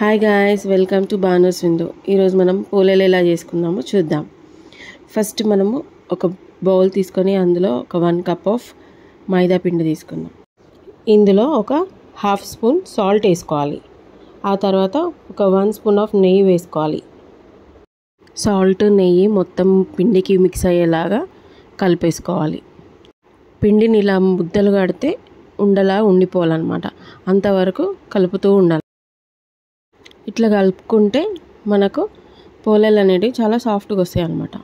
Hi guys, welcome to Bhanu's window. ఈరోజు మనం పోలేలు ఎలా చేసుకుందామో చూద్దాం. ఫస్ట్ మనము ఒక బౌల్ తీసుకొని అందులో ఒక 1 కప్ ఆఫ్ మైదా పిండి తీసుకుందాం. ఇందులో ఒక హాఫ్ స్పూన్ సాల్ట్ వేసుకోవాలి. ఆ తర్వాత ఒక 1 స్పూన్ ఆఫ్ నెయ్యి వేసుకోవాలి. సాల్ట్ నెయ్యి మొత్తం పిండికి మిక్స్ అయ్యేలాగా కలిపేసుకోవాలి. పిండిని ఇలా ముద్దలు కడితే ఉండలా ఉండిపోవాలన్నమాట. అంతవరకు కలుపుతూ ఉండాలి. ఇట్లా కలుపుకుంటే మనకు పోలేలు అనేవి చాలా సాఫ్ట్గా వస్తాయి అన్నమాట.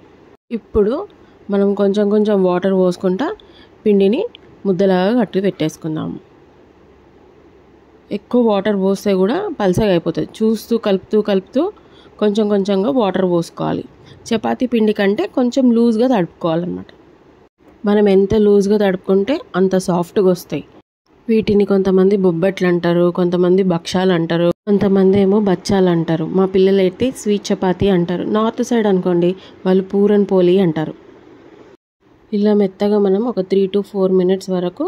ఇప్పుడు మనం కొంచెం కొంచెం వాటర్ పోసుకుంటా పిండిని ముద్దలాగా కట్టి పెట్టేసుకుందాము. ఎక్కువ వాటర్ పోస్తే కూడా పలసగా అయిపోతుంది. చూస్తూ కలుపుతూ కొంచెం కొంచెంగా వాటర్ పోసుకోవాలి. చపాతీ పిండి కంటే కొంచెం లూజ్గా తడుపుకోవాలన్నమాట. మనం ఎంత లూజ్గా తడుపుకుంటే అంత సాఫ్ట్గా వస్తాయి. వీటిని కొంతమంది బొబ్బట్లు అంటారు, కొంతమంది భక్షాలు అంటారు, కొంతమంది ఏమో బచ్చాలు అంటారు. మా పిల్లలు అయితే స్వీట్ చపాతీ అంటారు. నార్త్ సైడ్ అనుకోండి వాళ్ళు పూరన్ పోలి అంటారు. ఇలా మెత్తగా మనం ఒక 3 to 4 minutes వరకు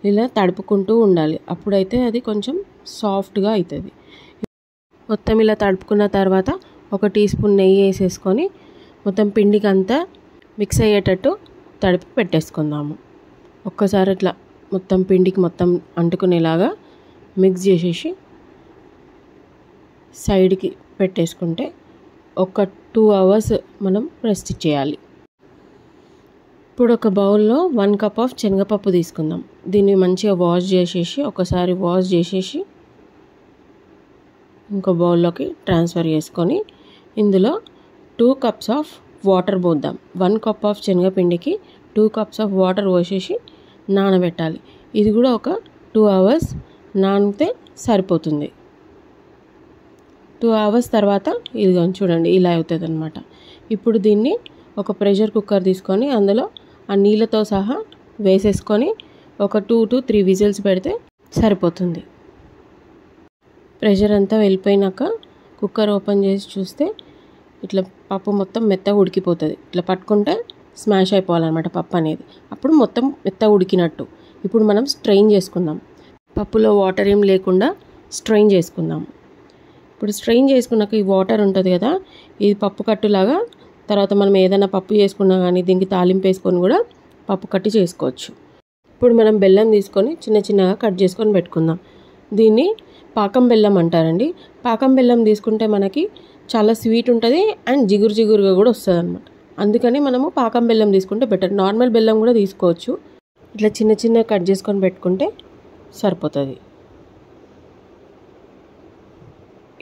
ఇలా తడుపుకుంటూ ఉండాలి. అప్పుడైతే అది కొంచెం సాఫ్ట్గా అవుతుంది. మొత్తం ఇలా తడుపుకున్న తర్వాత ఒక టీ స్పూన్ నెయ్యి వేసేసుకొని మొత్తం పిండికి అంతా మిక్స్ అయ్యేటట్టు తడిపి పెట్టేసుకుందాము. ఒక్కసారి ఇట్లా మొత్తం పిండికి మొత్తం అంటుకునేలాగా మిక్స్ చేసేసి సైడ్కి పెట్టేసుకుంటే ఒక 2 hours మనం రెస్ట్ చేయాలి. ఇప్పుడు ఒక బౌల్లో 1 cup ఆఫ్ శనగపప్పు తీసుకుందాం. దీన్ని మంచిగా వాష్ చేసేసి ఒకసారి వాష్ చేసేసి ఇంకో బౌల్లోకి ట్రాన్స్ఫర్ చేసుకొని ఇందులో 2 cups ఆఫ్ వాటర్ పోద్దాం. 1 cup ఆఫ్ శనగపిండికి 2 cups ఆఫ్ వాటర్ పోసేసి నానబెట్టాలి. ఇది కూడా ఒక 2 hours నానితే సరిపోతుంది. 2 hours తర్వాత ఇది చూడండి ఇలా అవుతుంది అన్నమాట. ఇప్పుడు దీన్ని ఒక ప్రెషర్ కుక్కర్ తీసుకొని అందులో ఆ నీళ్ళతో సహా వేసేసుకొని ఒక 2 to 3 విజిల్స్ పెడితే సరిపోతుంది. ప్రెషర్ అంతా వెళ్ళిపోయినాక కుక్కర్ ఓపెన్ చేసి చూస్తే ఇట్లా పప్పు మొత్తం మెత్తగా ఉడికిపోతుంది. ఇట్లా పట్టుకుంటే స్మాష్ అయిపోవాలన్నమాట పప్పు అనేది. అప్పుడు మొత్తం మెత్తగా ఉడికినట్టు. ఇప్పుడు మనం స్ట్రెయిన్ చేసుకుందాం. పప్పులో వాటర్ ఏం లేకుండా స్ట్రెయిన్ చేసుకుందాం. ఇప్పుడు స్ట్రెయిన్ చేసుకున్నాక ఈ వాటర్ ఉంటుంది కదా, ఇది పప్పు కట్టులాగా తర్వాత మనం ఏదైనా పప్పు చేసుకున్నా కానీ దీనికి తాలింపు వేసుకొని కూడా పప్పు కట్టి చేసుకోవచ్చు. ఇప్పుడు మనం బెల్లం తీసుకొని చిన్న చిన్నగా కట్ చేసుకొని పెట్టుకుందాం. దీన్ని పాకం బెల్లం అంటారండి. పాకం బెల్లం తీసుకుంటే మనకి చాలా స్వీట్ ఉంటుంది అండ్ జిగురుగా కూడా వస్తుంది అన్నమాట. అందుకని మనము పాకం బెల్లం తీసుకుంటే బెటర్. నార్మల్ బెల్లం కూడా తీసుకోవచ్చు. ఇట్లా చిన్న చిన్న కట్ చేసుకొని పెట్టుకుంటే సరిపోతుంది.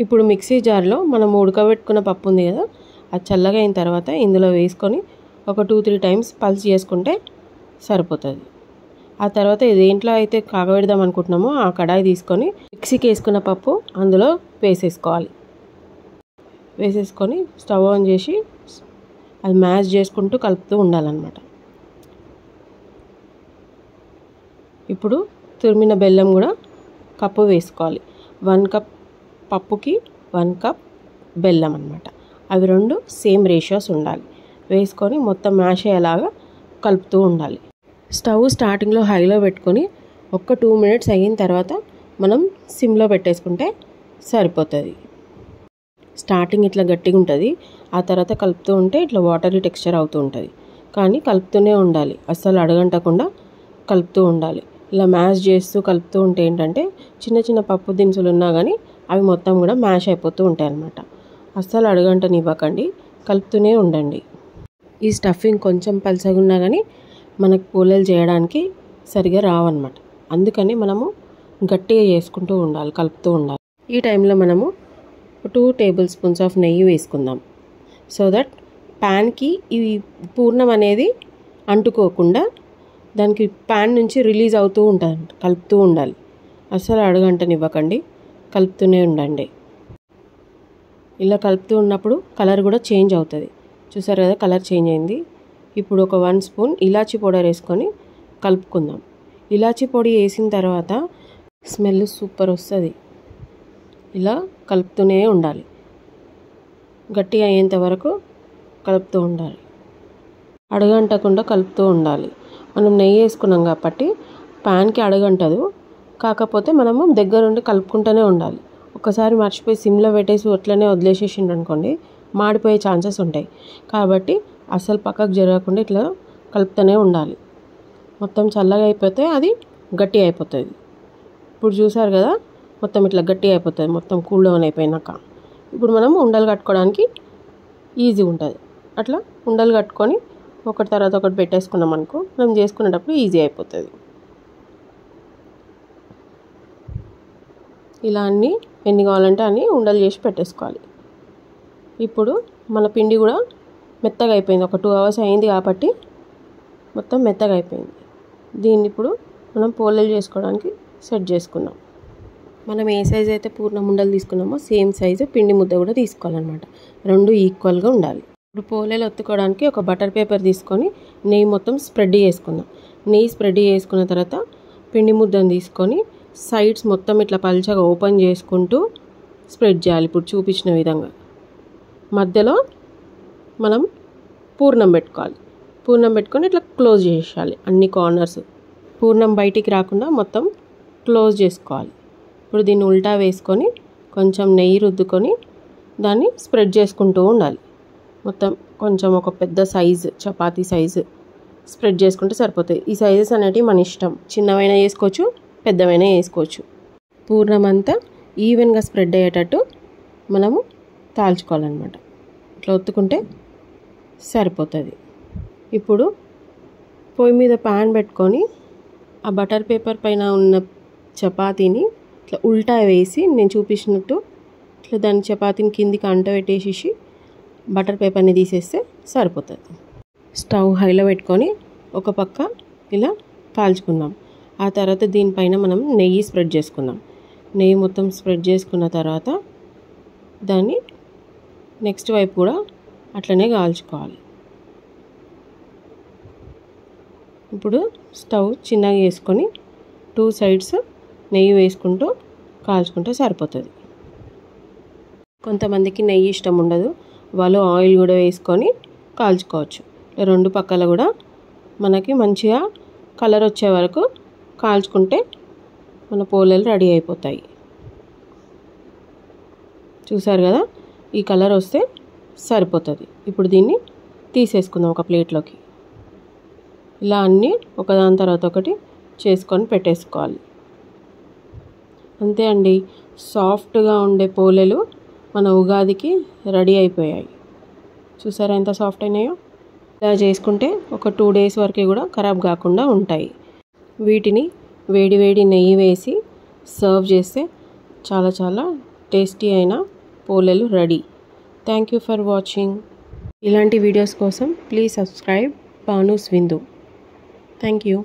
ఇప్పుడు మిక్సీ జార్లో మనం ఉడకబెట్టుకున్న పప్పు ఉంది కదా, అది చల్లగా అయిన తర్వాత ఇందులో వేసుకొని ఒక 2-3 times పల్స్ చేసుకుంటే సరిపోతుంది. ఆ తర్వాత దేంట్లో అయితే కాగబెడదాం అనుకుంటున్నామో ఆ కడాయి తీసుకొని మిక్సీకి వేసుకున్న పప్పు అందులో వేసేసుకొని స్టవ్ ఆన్ చేసి అది మ్యాష్ చేసుకుంటూ కలుపుతూ ఉండాలన్నమాట. ఇప్పుడు తురిమిన బెల్లం కూడా కప్పు వేసుకోవాలి. 1 cup పప్పుకి 1 cup బెల్లం అన్నమాట. అవి 2 సేమ్ రేషియోస్ ఉండాలి. వేసుకొని మొత్తం మ్యాష్ అయ్యేలాగా కలుపుతూ ఉండాలి. స్టవ్ స్టార్టింగ్లో హైలో పెట్టుకొని ఒక 2 minutes అయిన తర్వాత మనం సిమ్లో పెట్టేసుకుంటే సరిపోతుంది. స్టార్టింగ్ ఇట్లా గట్టిగా ఉంటుంది. ఆ తర్వాత కలుపుతూ ఉంటే ఇట్లా వాటరీ టెక్స్చర్ అవుతూ ఉంటుంది. కానీ కలుపుతూనే ఉండాలి. అస్సలు అడగంటకుండా కలుపుతూ ఉండాలి. ఇలా మ్యాష్ చేస్తూ కలుపుతూ ఉంటే ఏంటంటే చిన్న చిన్న పప్పు దినుసులు ఉన్నా కానీ అవి మొత్తం కూడా మ్యాష్ అయిపోతూ ఉంటాయి అన్నమాట. అస్సలు అడగంటనివ్వకండి, కలుపుతూనే ఉండండి. ఈ స్టఫింగ్ కొంచెం పలసగా ఉన్నా కానీ మనకు పోలేలు చేయడానికి సరిగా రావన్నమాట. అందుకని మనము గట్టిగా చేసుకుంటూ ఉండాలి, కలుపుతూ ఉండాలి. ఈ టైంలో మనము 2 tablespoons ఆఫ్ నెయ్యి వేసుకుందాం. సో దట్ ప్యాన్కి ఈ పూర్ణం అనేది అంటుకోకుండా దానికి ప్యాన్ నుంచి రిలీజ్ అవుతూ ఉంటుంది. కలుపుతూ ఉండాలి. అస్సలు అడగంటనివ్వకండి, కలుపుతూనే ఉండండి. ఇలా కలుపుతూ ఉన్నప్పుడు కలర్ కూడా చేంజ్ అవుతుంది. చూసారు కదా, కలర్ చేంజ్ అయింది. ఇప్పుడు ఒక 1 స్పూన్ ఇలాచీ పౌడర్ వేసుకొని కలుపుకుందాం. ఇలాచీ పొడి వేసిన తర్వాత స్మెల్ సూపర్ వస్తుంది. ఇలా కలుపుతూనే ఉండాలి. గట్టిగా అయ్యేంత వరకు కలుపుతూ ఉండాలి. అడగంటకుండా కలుపుతూ ఉండాలి. మనం నెయ్యి వేసుకున్నాం కాబట్టి ప్యాన్కి అడగంటదు. కాకపోతే మనము దగ్గరుండి కలుపుకుంటూనే ఉండాలి. ఒకసారి మర్చిపోయి సిమ్లో పెట్టేసి అట్లనే వదిలేసేసిండు అనుకోండి మాడిపోయే ఛాన్సెస్ ఉంటాయి. కాబట్టి అసలు పక్కకు జరగకుండా ఇట్లా కలుపుతూనే ఉండాలి. మొత్తం చల్లగా అయిపోతే అది గట్టి అయిపోతుంది. ఇప్పుడు చూసారు కదా, మొత్తం ఇట్లా గట్టి అయిపోతుంది మొత్తం కూల్ డౌన్ అయిపోయినాక. ఇప్పుడు మనం ఉండలు కట్టుకోవడానికి ఈజీ ఉంటుంది. అట్లా ఉండలు కట్టుకొని ఒకటి తర్వాత ఒకటి పెట్టేసుకున్నాం అనుకో, మనం చేసుకునేటప్పుడు ఈజీ అయిపోతుంది. ఇలా అన్నీ ఎన్ని కావాలంటే అన్నీ ఉండలు చేసి పెట్టేసుకోవాలి. ఇప్పుడు మన పిండి కూడా మెత్తగా అయిపోయింది. ఒక 2 hours అయింది కాబట్టి మొత్తం మెత్తగా అయిపోయింది. దీన్ని ఇప్పుడు మనం పోలేలు చేసుకోవడానికి సెట్ చేసుకుందాం. మనం ఏ సైజు అయితే పూర్ణం ఉండలు తీసుకున్నామో సేమ్ సైజు పిండి ముద్ద కూడా తీసుకోవాలన్నమాట. 2 ఈక్వల్గా ఉండాలి. ఇప్పుడు పోలేలు ఒత్తుకోవడానికి ఒక బటర్ పేపర్ తీసుకొని నెయ్యి మొత్తం స్ప్రెడ్ చేసుకుందాం. నెయ్యి స్ప్రెడ్ చేసుకున్న తర్వాత పిండి ముద్దను తీసుకొని సైడ్స్ మొత్తం ఇట్లా పల్చగా ఓపెన్ చేసుకుంటూ స్ప్రెడ్ చేయాలి. ఇప్పుడు చూపించిన విధంగా మధ్యలో మనం పూర్ణం పెట్టుకోవాలి. పూర్ణం పెట్టుకొని ఇట్లా క్లోజ్ చేసేయాలి. అన్ని కార్నర్స్ పూర్ణం బయటికి రాకుండా మొత్తం క్లోజ్ చేసుకోవాలి. ఇప్పుడు దీన్ని ఉల్టా వేసుకొని కొంచెం నెయ్యి రుద్దుకొని దాన్ని స్ప్రెడ్ చేసుకుంటూ ఉండాలి. మొత్తం కొంచెం ఒక పెద్ద సైజు చపాతీ సైజు స్ప్రెడ్ చేసుకుంటే సరిపోతుంది. ఈ సైజెస్ అనేటివి మన ఇష్టం, చిన్నవైనా చేసుకోవచ్చు పెద్దవైనా వేసుకోవచ్చు. పూర్ణం అంతా ఈవెన్గా స్ప్రెడ్ అయ్యేటట్టు మనము తాల్చుకోవాలన్నమాట. ఇట్లా ఒత్తుకుంటే సరిపోతుంది. ఇప్పుడు పొయ్యి మీద ప్యాన్ పెట్టుకొని ఆ బటర్ పేపర్ పైన ఉన్న చపాతీని ఇట్లా ఉల్టా వేసి నేను చూపించినట్టు ఇట్లా దాని చపాతీని కిందికి అంటబెట్టేసి బటర్ పేపర్ని తీసేస్తే సరిపోతుంది. స్టవ్ హైలో పెట్టుకొని ఒక పక్క ఇలా కాల్చుకుందాం. ఆ తర్వాత దీనిపైన మనం నెయ్యి స్ప్రెడ్ చేసుకుందాం. నెయ్యి మొత్తం స్ప్రెడ్ చేసుకున్న తర్వాత దాన్ని నెక్స్ట్ వైపు కూడా అట్లనే కాల్చుకోవాలి. ఇప్పుడు స్టవ్ చిన్నగా చేసుకొని 2 sides నెయ్యి వేసుకుంటూ కాల్చుకుంటే సరిపోతుంది. కొంతమందికి నెయ్యి ఇష్టం ఉండదు, వాళ్ళు ఆయిల్ కూడా వేసుకొని కాల్చుకోవచ్చు. 2 పక్కల కూడా మనకి మంచిగా కలర్ వచ్చే వరకు కాల్చుకుంటే మన పోలేలు రెడీ అయిపోతాయి. చూసారు కదా, ఈ కలర్ వస్తే సరిపోతుంది. ఇప్పుడు దీన్ని తీసేసుకుందాం ఒక ప్లేట్లోకి. ఇలా అన్నీ ఒకదాని తర్వాత ఒకటి చేసుకొని పెట్టేసుకోవాలి. అంతే అండి, సాఫ్ట్గా ఉండే పోలేలు మన ఉగాదికి రెడీ అయిపోయాయి. చూసారా ఎంత సాఫ్ట్ అయినాయో. ఇలా చేసుకుంటే ఒక 2 days వరకు కూడా ఖరాబ్ కాకుండా ఉంటాయి. వీటిని వేడి వేడి నెయ్యి వేసి సర్వ్ చేస్తే చాలా చాలా టేస్టీ అయిన పోలేలు ready. Thank you for watching. ఇలాంటి వీడియోస్ కోసం please subscribe Bhanu's Vindu. Thank you.